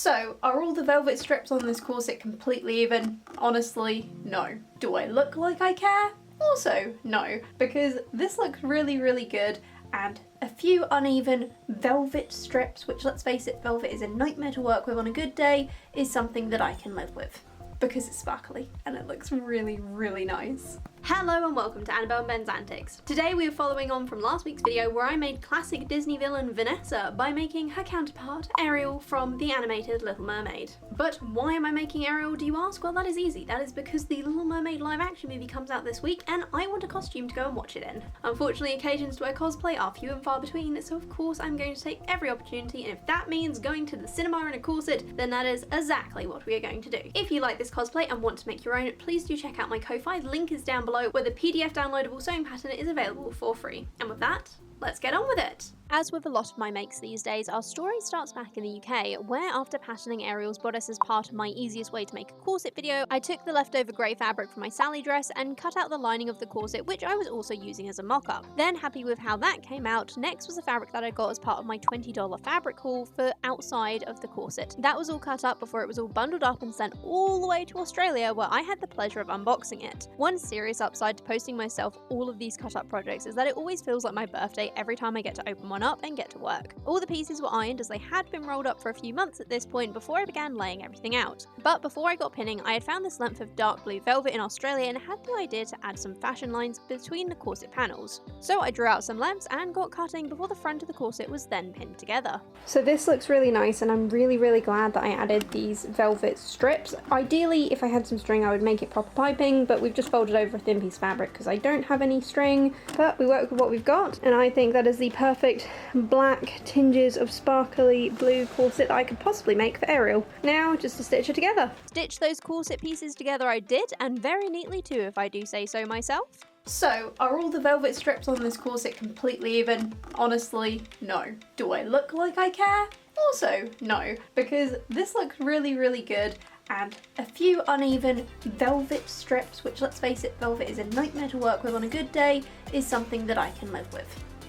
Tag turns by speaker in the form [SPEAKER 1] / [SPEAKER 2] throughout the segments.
[SPEAKER 1] So, are all the velvet strips on this corset completely even? Honestly, no. Do I look like I care? Also, no, because this looks really good, and a few uneven velvet strips, which, let's face it, velvet is a nightmare to work with on a good day, is something that I can live with. Because it's sparkly and it looks really nice. Hello and welcome to Annabelle and Ben's Antics. Today we are following on from last week's video where I made classic Disney villain Vanessa by making her counterpart Ariel from the animated Little Mermaid. But why am I making Ariel, do you ask? Well, that is easy. That is because the Little Mermaid live action movie comes out this week and I want a costume to go and watch it in. Unfortunately, occasions to wear cosplay are few and far between, so of course I'm going to take every opportunity, and if that means going to the cinema in a corset, then that is exactly what we are going to do. If you like this cosplay and want to make your own, please do check out my Ko-fi, link is down below, where the PDF downloadable sewing pattern is available for free. And with that, let's get on with it! As with a lot of my makes these days, our story starts back in the UK, where after patterning Ariel's bodice as part of my easiest way to make a corset video, I took the leftover grey fabric from my Sally dress and cut out the lining of the corset, which I was also using as a mock-up. Then, happy with how that came out, next was a fabric that I got as part of my $20 fabric haul for outside of the corset. That was all cut up before it was all bundled up and sent all the way to Australia, where I had the pleasure of unboxing it. One serious upside to posting myself all of these cut-up projects is that it always feels like my birthday every time I get to open one up and get to work. All the pieces were ironed as they had been rolled up for a few months at this point before I began laying everything out. But before I got pinning, I had found this length of dark blue velvet in Australia and had the idea to add some fashion lines between the corset panels. So I drew out some lengths and got cutting before the front of the corset was then pinned together. So this looks really nice, and I'm really glad that I added these velvet strips. Ideally, if I had some string, I would make it proper piping, but we've just folded over a thin piece of fabric because I don't have any string, but we work with what we've got, and I think that is the perfect black tinges of sparkly blue corset that I could possibly make for Ariel. Now, just to stitch it together. Stitch those corset pieces together I did, and very neatly too, if I do say so myself. So, are all the velvet strips on this corset completely even? Honestly, no. Do I look like I care? Also, no, because this looks really good, and a few uneven velvet strips, which, let's face it, velvet is a nightmare to work with on a good day, is something that I can live with.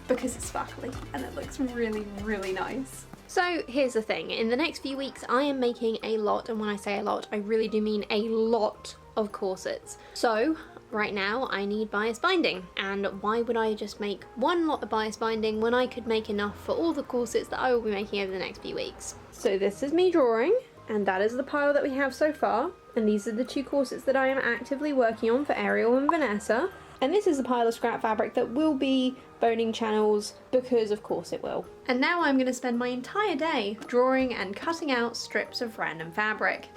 [SPEAKER 1] Because it's sparkly and it looks really nice. So here's the thing, in the next few weeks I am making a lot, and when I say a lot, I really do mean a lot of corsets. So right now I need bias binding, and why would I just make one lot of bias binding when I could make enough for all the corsets that I will be making over the next few weeks? So this is me drawing, and that is the pile that we have so far, and these are the two corsets that I am actively working on for Ariel and Vanessa. And this is a pile of scrap fabric that will be boning channels, because of course it will. And now I'm going to spend my entire day drawing and cutting out strips of random fabric.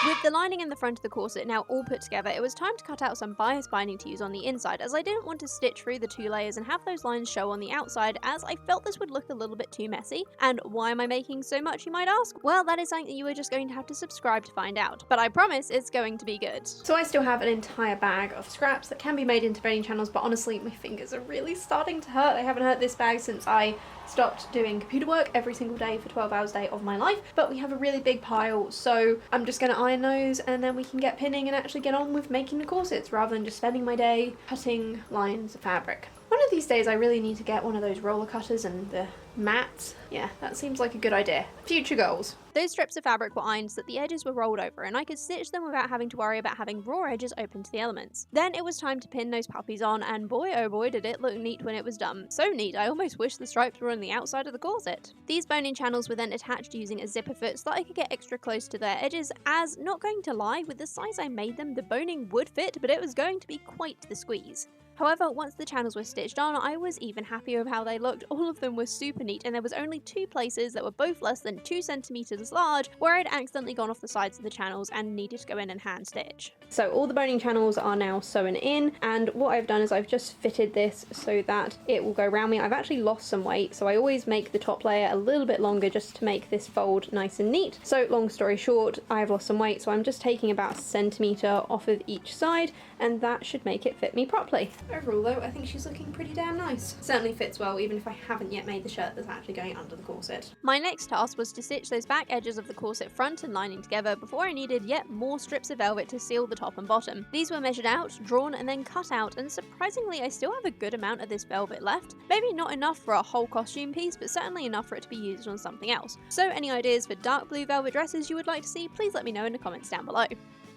[SPEAKER 1] With the lining and the front of the corset now all put together, it was time to cut out some bias binding to use on the inside, as I didn't want to stitch through the two layers and have those lines show on the outside, as I felt this would look a little bit too messy. And why am I making so much, you might ask? Well, that is something that you are just going to have to subscribe to find out, but I promise it's going to be good. So I still have an entire bag of scraps that can be made into boning channels, but honestly my fingers are really starting to hurt. I haven't hurt this bag since I stopped doing computer work every single day for 12 hours a day of my life, but we have a really big pile, so I'm just going to iron those and then we can get pinning and actually get on with making the corsets rather than just spending my day cutting lines of fabric. One of these days I really need to get one of those roller cutters and the mats. Yeah, that seems like a good idea. Future goals. Those strips of fabric were ironed so that the edges were rolled over and I could stitch them without having to worry about having raw edges open to the elements. Then it was time to pin those puppies on, and boy oh boy did it look neat when it was done. So neat, I almost wish the stripes were on the outside of the corset. These boning channels were then attached using a zipper foot so that I could get extra close to their edges, as, not going to lie, with the size I made them, the boning would fit, but it was going to be quite the squeeze. However, once the channels were stitched on, I was even happier with how they looked. All of them were super neat, and there was only two places that were both less than 2 centimeters large where I'd accidentally gone off the sides of the channels and needed to go in and hand stitch. So all the boning channels are now sewn in, and what I've done is I've just fitted this so that it will go around me. I've actually lost some weight, so I always make the top layer a little bit longer just to make this fold nice and neat. So long story short, I have lost some weight, so I'm just taking about 1 centimeter off of each side, and that should make it fit me properly. Overall though, I think she's looking pretty damn nice. Certainly fits well, even if I haven't yet made the shirt that's actually going under the corset. My next task was to stitch those back edges of the corset front and lining together before I needed yet more strips of velvet to seal the top and bottom. These were measured out, drawn, and then cut out, and surprisingly I still have a good amount of this velvet left. Maybe not enough for a whole costume piece, but certainly enough for it to be used on something else. So any ideas for dark blue velvet dresses you would like to see, please let me know in the comments down below.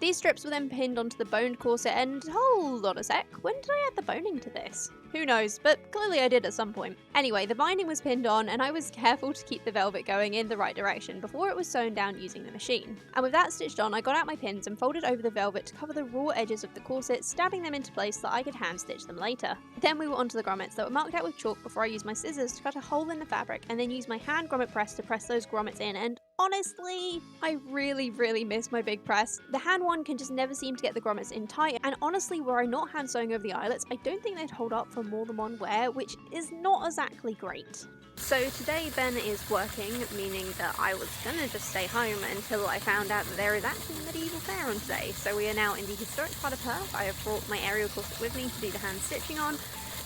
[SPEAKER 1] These strips were then pinned onto the boned corset, and hold on a sec, when did I add the boning to this? Who knows, but clearly I did at some point. Anyway, the binding was pinned on, and I was careful to keep the velvet going in the right direction before it was sewn down using the machine. And with that stitched on, I got out my pins and folded over the velvet to cover the raw edges of the corset, stabbing them into place so that I could hand stitch them later. Then we were onto the grommets that were marked out with chalk before I used my scissors to cut a hole in the fabric, and then used my hand grommet press to press those grommets in, and honestly, I really miss my big press. The hand one can just never seem to get the grommets in tight, and honestly, were I not hand sewing over the eyelets, I don't think they'd hold up for more than one wear, which is not exactly great. So today Ben is working, meaning that I was gonna just stay home until I found out that there is actually a medieval fair on today. So we are now in the historic part of Perth. I have brought my Ariel corset with me to do the hand stitching on,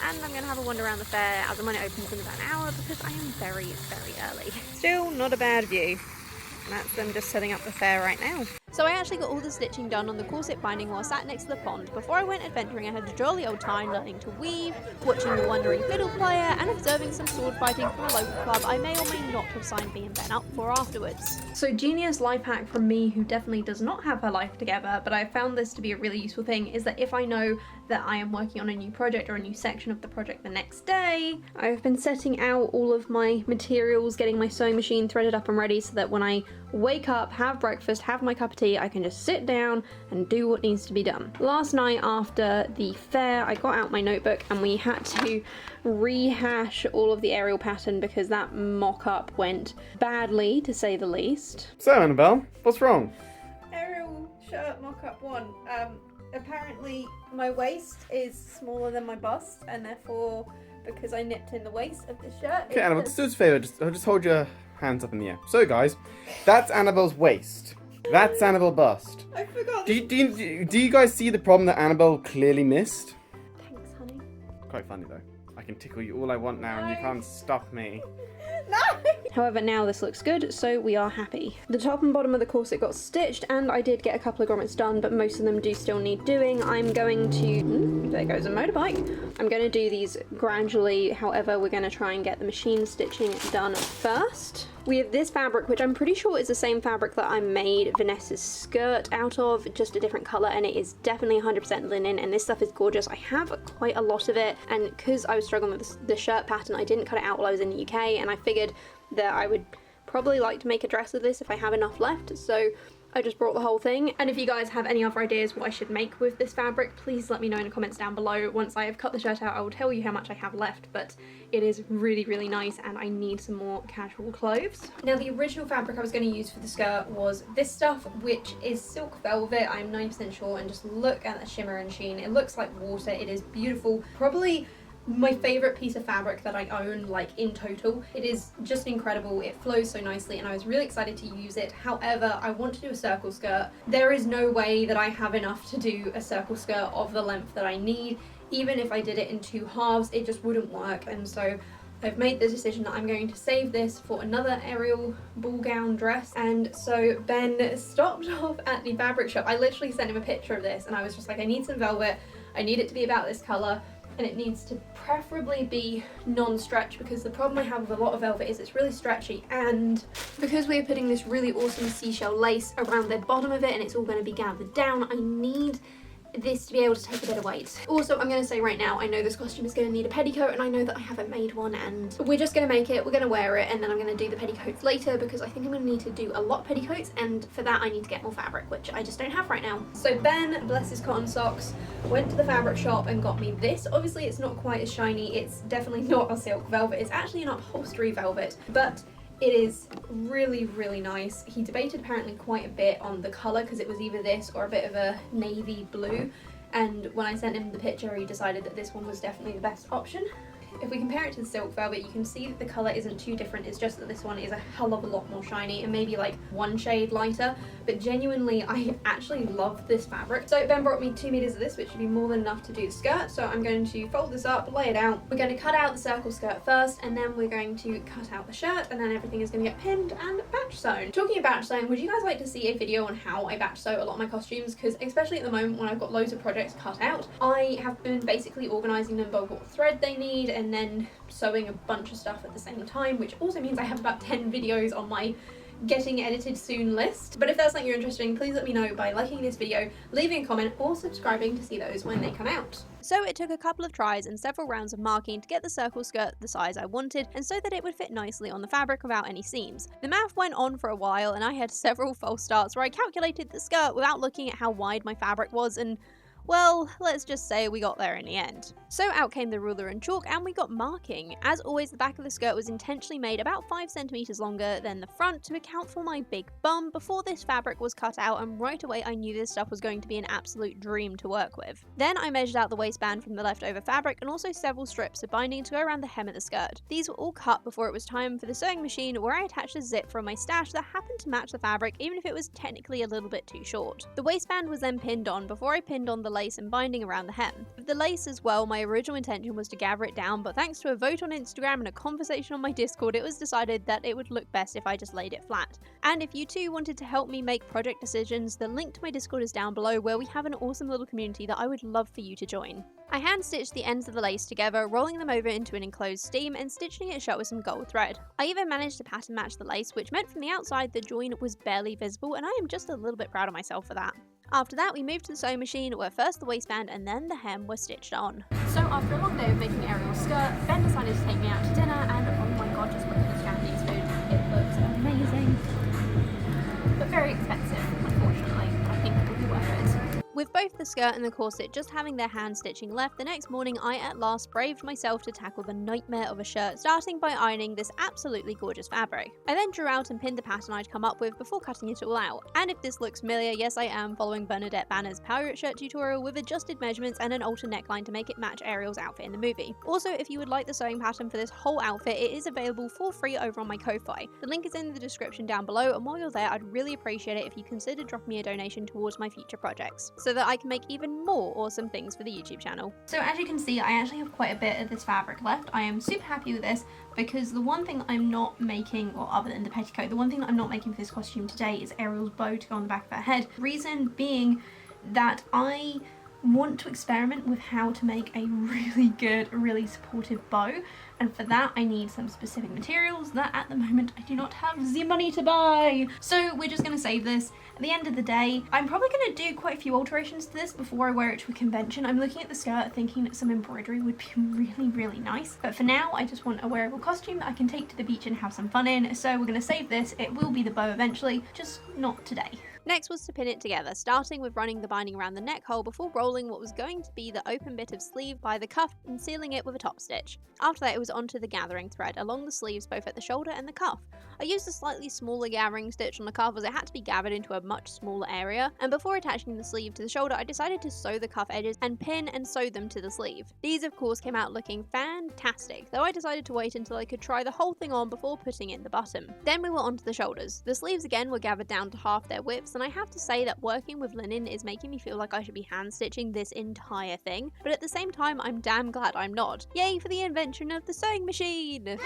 [SPEAKER 1] and I'm going to have a wander around the fair as and when it opens in about an hour because I am very early. Still not a bad view. That's them just setting up the fair right now. So I actually got all the stitching done on the corset binding while sat next to the pond. Before I went adventuring, I had a jolly old time learning to weave, watching the wandering fiddle player, and observing some sword fighting from a local club I may or may not have signed me and Ben up for afterwards. So genius life hack from me, who definitely does not have her life together, but I found this to be a really useful thing, is that if I know that I am working on a new project or a new section of the project the next day, I've been setting out all of my materials, getting my sewing machine threaded up and ready so that when I wake up, have breakfast, have my cup of tea, I can just sit down and do what needs to be done. Last night after the fair, I got out my notebook and we had to rehash all of the Ariel pattern because that mock-up went badly, to say the least.
[SPEAKER 2] So Annabelle, what's wrong?
[SPEAKER 1] Ariel shirt mock-up 1. Apparently my waist is smaller than my bust, and therefore, because I nipped in the waist of the shirt...
[SPEAKER 2] Okay, Annabelle, just do us a favour, just hold your hands up in the air. So guys, that's Annabelle's waist. That's Annabelle bust.
[SPEAKER 1] I forgot.
[SPEAKER 2] Do you guys see the problem that Annabelle clearly missed?
[SPEAKER 1] Thanks, honey.
[SPEAKER 2] Quite funny though. I can tickle you all I want now and you can't stop me.
[SPEAKER 1] No! However, now this looks good, so we are happy. The top and bottom of the corset got stitched, and I did get a couple of grommets done, but most of them do still need doing. I'm going to... there goes a motorbike. I'm going to do these gradually, however, we're going to try and get the machine stitching done first. We have this fabric, which I'm pretty sure is the same fabric that I made Vanessa's skirt out of, just a different colour, and it is definitely 100% linen, and this stuff is gorgeous. I have quite a lot of it, and because I was struggling with the shirt pattern, I didn't cut it out while I was in the UK, and I figured that I would probably like to make a dress of this if I have enough left, so I just brought the whole thing. And if you guys have any other ideas what I should make with this fabric, please let me know in the comments down below. Once I have cut the shirt out, I will tell you how much I have left, but it is really nice and I need some more casual clothes. Now the original fabric I was going to use for the skirt was this stuff, which is silk velvet, I'm 90% sure, and just look at the shimmer and sheen. It looks like water, it is beautiful. Probably my favourite piece of fabric that I own, like in total. It is just incredible, it flows so nicely and I was really excited to use it. However, I want to do a circle skirt. There is no way that I have enough to do a circle skirt of the length that I need. Even if I did it in 2 halves, it just wouldn't work, and so I've made the decision that I'm going to save this for another Ariel ball gown dress. And so Ben stopped off at the fabric shop. I literally sent him a picture of this and I was just like, I need some velvet, I need it to be about this colour, and it needs to preferably be non-stretch because the problem I have with a lot of velvet is it's really stretchy, and because we're putting this really awesome seashell lace around the bottom of it and it's all going to be gathered down, I need this to be able to take a bit of weight. Also, I'm going to say right now, I know this costume is going to need a petticoat and I know that I haven't made one, and we're just going to make it, we're going to wear it, and then I'm going to do the petticoats later because I think I'm going to need to do a lot of petticoats, and for that I need to get more fabric, which I just don't have right now. So Ben, bless his cotton socks, went to the fabric shop and got me this. Obviously it's not quite as shiny, it's definitely not a silk velvet, it's actually an upholstery velvet, but it is really nice. He debated apparently quite a bit on the colour because it was either this or a bit of a navy blue, and when I sent him the picture he decided that this one was definitely the best option. if we compare it to the silk velvet, you can see that the colour isn't too different. It's just that this one is a hell of a lot more shiny and maybe like one shade lighter. But genuinely, I actually love this fabric. So Ben brought me 2 meters of this, which should be more than enough to do the skirt. So I'm going to fold this up, lay it out. We're going to cut out the circle skirt first, and then we're going to cut out the shirt, and then everything is going to get pinned and batch sewn. Talking of batch sewing, would you guys like to see a video on how I batch sew a lot of my costumes? Because especially at the moment when I've got loads of projects cut out, I have been basically organising them by what thread they need and then sewing a bunch of stuff at the same time, which also means I have about 10 videos on my getting edited soon list. But if that's something you're interested in, please let me know by liking this video, leaving a comment, or subscribing to see those when they come out.
[SPEAKER 3] So it took a couple of tries and several rounds of marking to get the circle skirt the size I wanted, and so that it would fit nicely on the fabric without any seams. The math went on for a while, and I had several false starts where I calculated the skirt without looking at how wide my fabric was, and well, let's just say we got there in the end. So out came the ruler and chalk, and we got marking. As always, the back of the skirt was intentionally made about 5 centimeters longer than the front to account for my big bum before this fabric was cut out, and right away I knew this stuff was going to be an absolute dream to work with. Then I measured out the waistband from the leftover fabric and also several strips of binding to go around the hem of the skirt. These were all cut before it was time for the sewing machine, where I attached a zip from my stash that happened to match the fabric even if it was technically a little bit too short. The waistband was then pinned on before I pinned on the lace and binding around the hem. With the lace as well, my original intention was to gather it down, but thanks to a vote on Instagram and a conversation on my Discord, it was decided that it would look best if I just laid it flat. And if you too wanted to help me make project decisions, the link to my Discord is down below, where we have an awesome little community that I would love for you to join. I hand stitched the ends of the lace together, rolling them over into an enclosed seam and stitching it shut with some gold thread. I even managed to pattern match the lace, which meant from the outside the join was barely visible, and I am just a little bit proud of myself for that. After that, we moved to the sewing machine, where first the waistband and then the hem were stitched on. So after a long day of making Ariel's skirt, Ben decided to take me out to dinner, and oh my god, just look at this Japanese food. It looks amazing. But very expensive, unfortunately. I think it will be worth it. With both the skirt and the corset just having their hand stitching left, the next morning I at last braved myself to tackle the nightmare of a shirt, starting by ironing this absolutely gorgeous fabric. I then drew out and pinned the pattern I'd come up with before cutting it all out. And if this looks familiar, yes, I am following Bernadette Banner's pirate shirt tutorial with adjusted measurements and an altered neckline to make it match Ariel's outfit in the movie. Also, if you would like the sewing pattern for this whole outfit, it is available for free over on my Ko-Fi. The link is in the description down below, and while you're there, I'd really appreciate it if you consider dropping me a donation towards my future projects, so that I can make even more awesome things for the YouTube channel.
[SPEAKER 1] So as you can see, I actually have quite a bit of this fabric left. I am super happy with this, because the one thing I'm not making, well, other than the petticoat, the one thing that I'm not making for this costume today is Ariel's bow to go on the back of her head. Reason being that I want to experiment with how to make a really good, really supportive bow, and for that I need some specific materials that at the moment I do not have the money to buy. So we're just going to save this. At the end of the day, I'm probably going to do quite a few alterations to this before I wear it to a convention. I'm looking at the skirt thinking that some embroidery would be really, really nice, but for now I just want a wearable costume that I can take to the beach and have some fun in. So we're going to save this. It will be the bow eventually, just not today.
[SPEAKER 3] Next was to pin it together, starting with running the binding around the neck hole before rolling what was going to be the open bit of sleeve by the cuff and sealing it with a top stitch. After that, it was onto the gathering thread along the sleeves both at the shoulder and the cuff. I used a slightly smaller gathering stitch on the cuff as it had to be gathered into a much smaller area, and before attaching the sleeve to the shoulder, I decided to sew the cuff edges and pin and sew them to the sleeve. These of course came out looking fantastic, though I decided to wait until I could try the whole thing on before putting in the button. Then we were onto the shoulders. The sleeves again were gathered down to half their widths, and I have to say that working with linen is making me feel like I should be hand stitching this entire thing, but at the same time I'm damn glad I'm not. Yay for the invention of the sewing machine!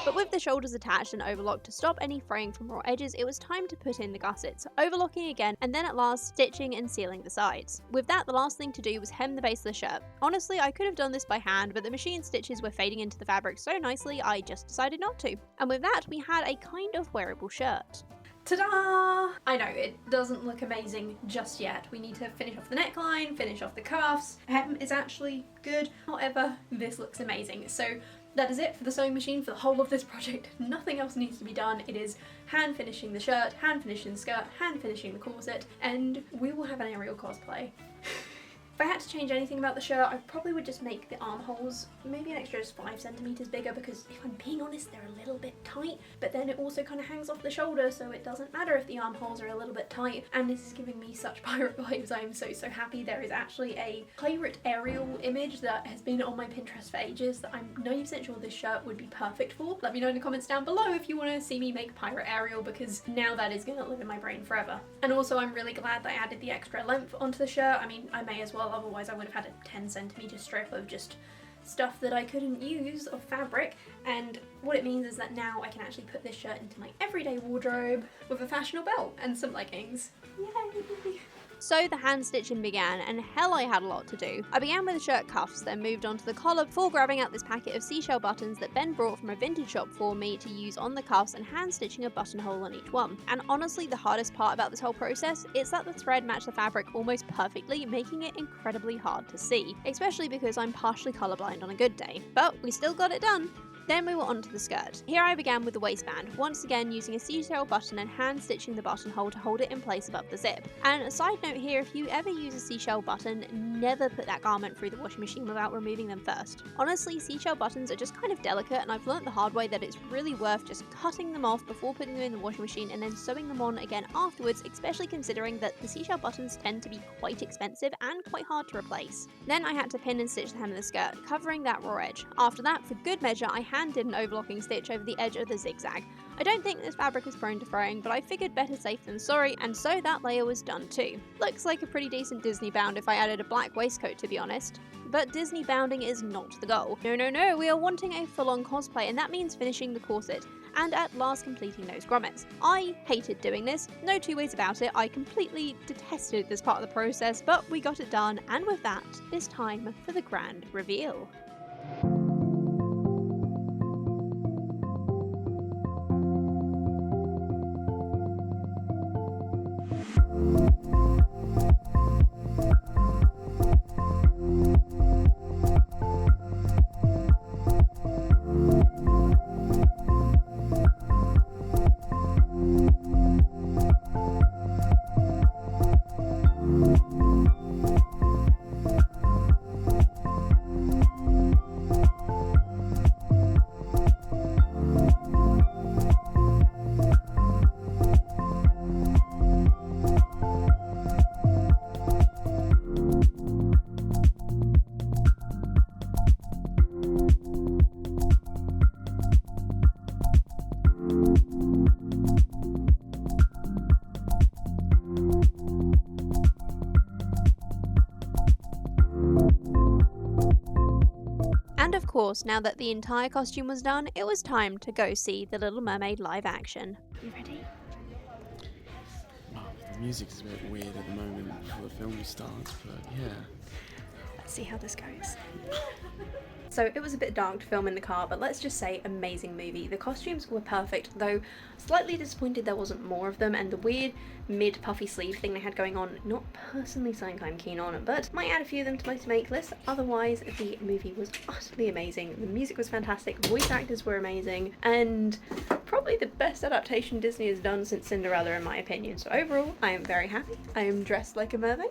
[SPEAKER 3] But with the shoulders attached and overlocked to stop any fraying from raw edges, it was time to put in the gussets, overlocking again, and then at last stitching and sealing the sides. With that, the last thing to do was hem the base of the shirt. Honestly, I could have done this by hand, but the machine stitches were fading into the fabric so nicely, I just decided not to. And with that, we had a kind of wearable shirt.
[SPEAKER 1] Ta-da! I know, it doesn't look amazing just yet. We need to finish off the neckline, finish off the cuffs. Hem is actually good. However, this looks amazing. So that is it for the sewing machine for the whole of this project. Nothing else needs to be done. It is hand finishing the shirt, hand finishing the skirt, hand finishing the corset, and we will have an Ariel cosplay. If I had to change anything about the shirt, I probably would just make the armholes maybe an extra just 5 centimeters bigger, because if I'm being honest, they're a little bit tight, but then it also kind of hangs off the shoulder, so it doesn't matter if the armholes are a little bit tight. And this is giving me such pirate vibes. I am so happy. There is actually a pirate Ariel image that has been on my Pinterest for ages that I'm 90% sure this shirt would be perfect for. Let me know in the comments down below if you want to see me make pirate Ariel, because now that is going to live in my brain forever. And also I'm really glad that I added the extra length onto the shirt. I mean, I may as well, otherwise I would have had a 10 centimeter strip of just stuff that I couldn't use of fabric. And what it means is that now I can actually put this shirt into my everyday wardrobe with a fashionable belt and some leggings. Yay!
[SPEAKER 3] So the hand stitching began, and hell, I had a lot to do. I began with the shirt cuffs, then moved on to the collar before grabbing out this packet of seashell buttons that Ben brought from a vintage shop for me to use on the cuffs, and hand stitching a buttonhole on each one. And honestly, the hardest part about this whole process is that the thread matched the fabric almost perfectly, making it incredibly hard to see, especially because I'm partially colourblind on a good day. But we still got it done. Then we were onto the skirt. Here I began with the waistband, once again using a seashell button and hand stitching the buttonhole to hold it in place above the zip. And a side note here, if you ever use a seashell button, never put that garment through the washing machine without removing them first. Honestly, seashell buttons are just kind of delicate, and I've learnt the hard way that it's really worth just cutting them off before putting them in the washing machine and then sewing them on again afterwards, especially considering that the seashell buttons tend to be quite expensive and quite hard to replace. Then I had to pin and stitch the hem of the skirt, covering that raw edge. After that, for good measure, I did an overlocking stitch over the edge of the zigzag. I don't think this fabric is prone to fraying, but I figured better safe than sorry, and so that layer was done too. Looks like a pretty decent Disney bound if I added a black waistcoat, to be honest. But Disney bounding is not the goal. No, we are wanting a full-on cosplay, and that means finishing the corset, and at last completing those grommets. I hated doing this, no two ways about it. I completely detested this part of the process, but we got it done, and with that, it's time for the grand reveal. And of course, now that the entire costume was done, it was time to go see The Little Mermaid live action. You ready?
[SPEAKER 4] Well, the music is a bit weird at the moment before the film starts, but yeah.
[SPEAKER 1] Let's see how this goes. So it was a bit dark to film in the car, but let's just say amazing movie. The costumes were perfect, though slightly disappointed there wasn't more of them, and the weird mid-puffy sleeve thing they had going on, not personally something I'm keen on, but might add a few of them to my to make list. Otherwise, the movie was utterly amazing. The music was fantastic, voice actors were amazing, and probably the best adaptation Disney has done since Cinderella in my opinion. So overall, I am very happy. I am dressed like a mermaid,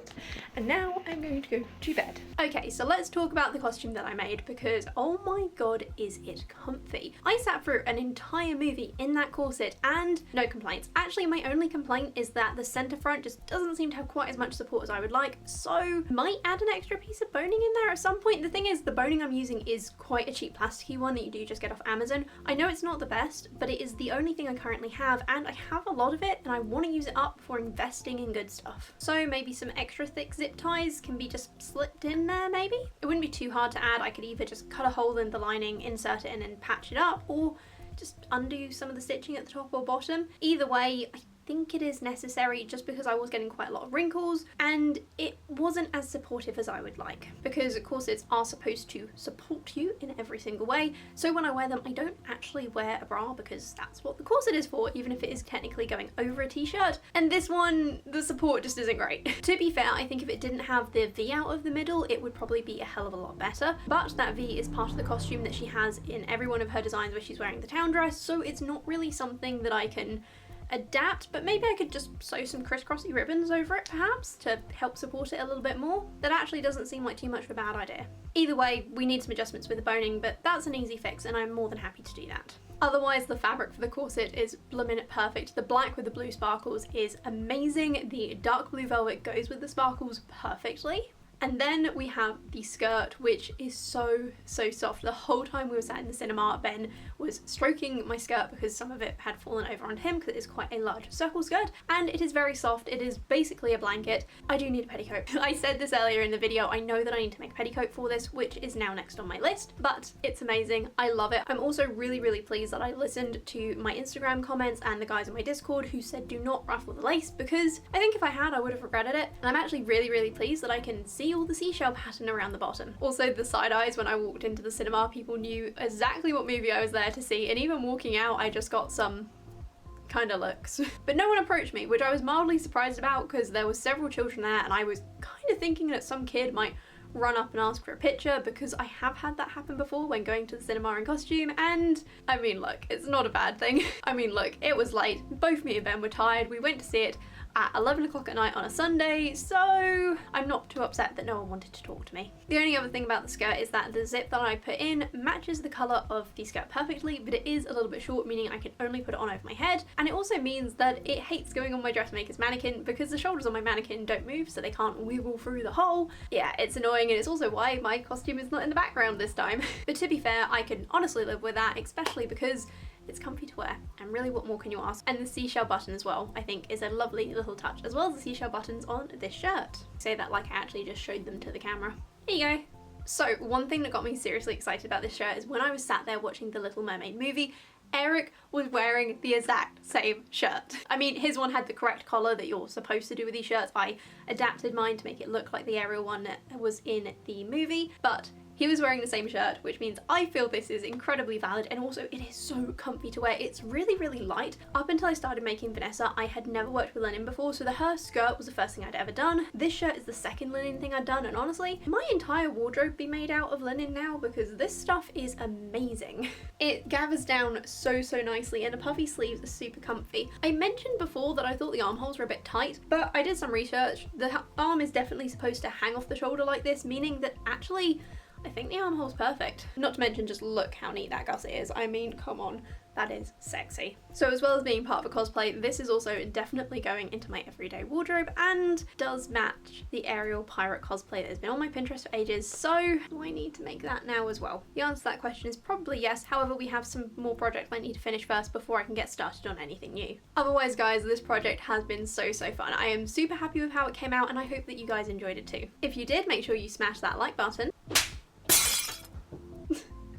[SPEAKER 1] and now I'm going to go to bed. Okay, so let's talk about the costume that I made, because oh my god, is it comfy. I sat through an entire movie in that corset and no complaints. Actually, my only complaint is that the centre front just doesn't seem to have quite as much support as I would like, so might add an extra piece of boning in there at some point. The thing is, the boning I'm using is quite a cheap plasticky one that you do just get off Amazon. I know it's not the best, but it is the only thing I currently have, and I have a lot of it and I want to use it up before investing in good stuff. So maybe some extra thick zip ties can be just slipped in there maybe? It wouldn't be too hard to add. I could either just cut a hole in the lining, insert it in and patch it up, or just undo some of the stitching at the top or bottom. Either way, I think it is necessary, just because I was getting quite a lot of wrinkles and it wasn't as supportive as I would like, because corsets are supposed to support you in every single way. So when I wear them, I don't actually wear a bra, because that's what the corset is for, even if it is technically going over a t-shirt. And this one, the support just isn't great. To be fair, I think if it didn't have the V out of the middle, it would probably be a hell of a lot better. But that V is part of the costume that she has in every one of her designs where she's wearing the town dress, so it's not really something that I can adapt, but maybe I could just sew some crisscrossy ribbons over it perhaps to help support it a little bit more. That actually doesn't seem like too much of a bad idea. Either way, we need some adjustments with the boning, but that's an easy fix and I'm more than happy to do that. Otherwise, the fabric for the corset is bloomin' perfect. The black with the blue sparkles is amazing. The dark blue velvet goes with the sparkles perfectly. And then we have the skirt, which is so soft. The whole time we were sat in the cinema, Ben was stroking my skirt because some of it had fallen over on him because it is quite a large circle skirt, and it is very soft. It is basically a blanket. I do need a petticoat. I said this earlier in the video. I know that I need to make a petticoat for this, which is now next on my list, but it's amazing. I love it. I'm also really pleased that I listened to my Instagram comments and the guys on my Discord who said do not ruffle the lace, because I think if I had, I would have regretted it. And I'm actually really pleased that I can see all the seashell pattern around the bottom. Also, the side eyes when I walked into the cinema, people knew exactly what movie I was there to see, and even walking out I just got some kind of looks. But no one approached me, which I was mildly surprised about because there were several children there and I was kind of thinking that some kid might run up and ask for a picture, because I have had that happen before when going to the cinema in costume, and I mean, look, it's not a bad thing. I mean, look, it was late. Both me and Ben were tired. We went to see it at 11 o'clock at night on a Sunday, so I'm not too upset that no one wanted to talk to me. The only other thing about the skirt is that the zip that I put in matches the colour of the skirt perfectly, but it is a little bit short, meaning I can only put it on over my head, and it also means that it hates going on my dressmaker's mannequin because the shoulders on my mannequin don't move, so they can't wiggle through the hole. Yeah, it's annoying, and it's also why my costume is not in the background this time. But to be fair, I can honestly live with that, especially because it's comfy to wear, and really what more can you ask? And the seashell button as well, I think is a lovely little touch, as well as the seashell buttons on this shirt. I say that like I actually just showed them to the camera. Here you go. So one thing that got me seriously excited about this shirt is when I was sat there watching the Little Mermaid movie, Eric was wearing the exact same shirt. I mean, his one had the correct collar that you're supposed to do with these shirts. I adapted mine to make it look like the Ariel one that was in the movie, but he was wearing the same shirt, which means I feel this is incredibly valid, and also it is so comfy to wear. It's really light. Up until I started making Vanessa, I had never worked with linen before, so her skirt was the first thing I'd ever done. This shirt is the second linen thing I'd done, and honestly, my entire wardrobe be made out of linen now because this stuff is amazing. It gathers down so nicely, and the puffy sleeves are super comfy. I mentioned before that I thought the armholes were a bit tight, but I did some research. The arm is definitely supposed to hang off the shoulder like this, meaning that actually I think the armhole's perfect. Not to mention, just look how neat that gusset is. I mean, come on, that is sexy. So as well as being part of a cosplay, this is also definitely going into my everyday wardrobe and does match the Ariel pirate cosplay that has been on my Pinterest for ages, so do I need to make that now as well? The answer to that question is probably yes. However, we have some more projects I need to finish first before I can get started on anything new. Otherwise, guys, this project has been so fun. I am super happy with how it came out, and I hope that you guys enjoyed it too. If you did, make sure you smash that like button.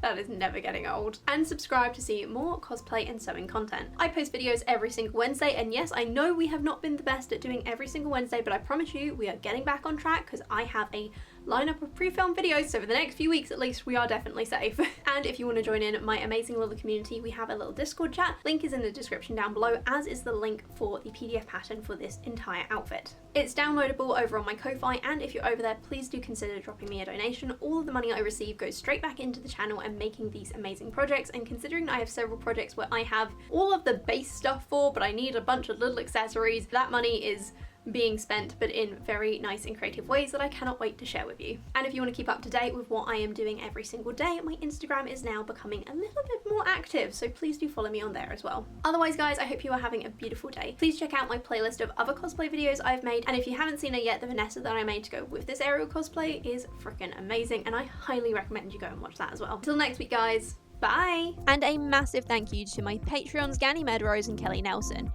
[SPEAKER 1] That is never getting old. And subscribe to see more cosplay and sewing content. I post videos every single Wednesday, and yes, I know we have not been the best at doing every single Wednesday, but I promise you we are getting back on track because I have a lineup of pre-filmed videos, so for the next few weeks at least we are definitely safe. And if you want to join in my amazing little community, we have a little Discord chat. Link is in the description down below, as is the link for the PDF pattern for this entire outfit. It's downloadable over on my Ko-Fi, and if you're over there, please do consider dropping me a donation. All of the money I receive goes straight back into the channel and making these amazing projects, and considering I have several projects where I have all of the base stuff for, but I need a bunch of little accessories, that money is being spent, but in very nice and creative ways that I cannot wait to share with you. And if you want to keep up to date with what I am doing every single day, my Instagram is now becoming a little bit more active, so please do follow me on there as well. Otherwise, guys, I hope you are having a beautiful day. Please check out my playlist of other cosplay videos I've made, and if you haven't seen it yet, the Vanessa that I made to go with this Ariel cosplay is freaking amazing, and I highly recommend you go and watch that as well. Until next week, guys, bye!
[SPEAKER 3] And a massive thank you to my Patreons Ganymede Rose and Kelly Nelson.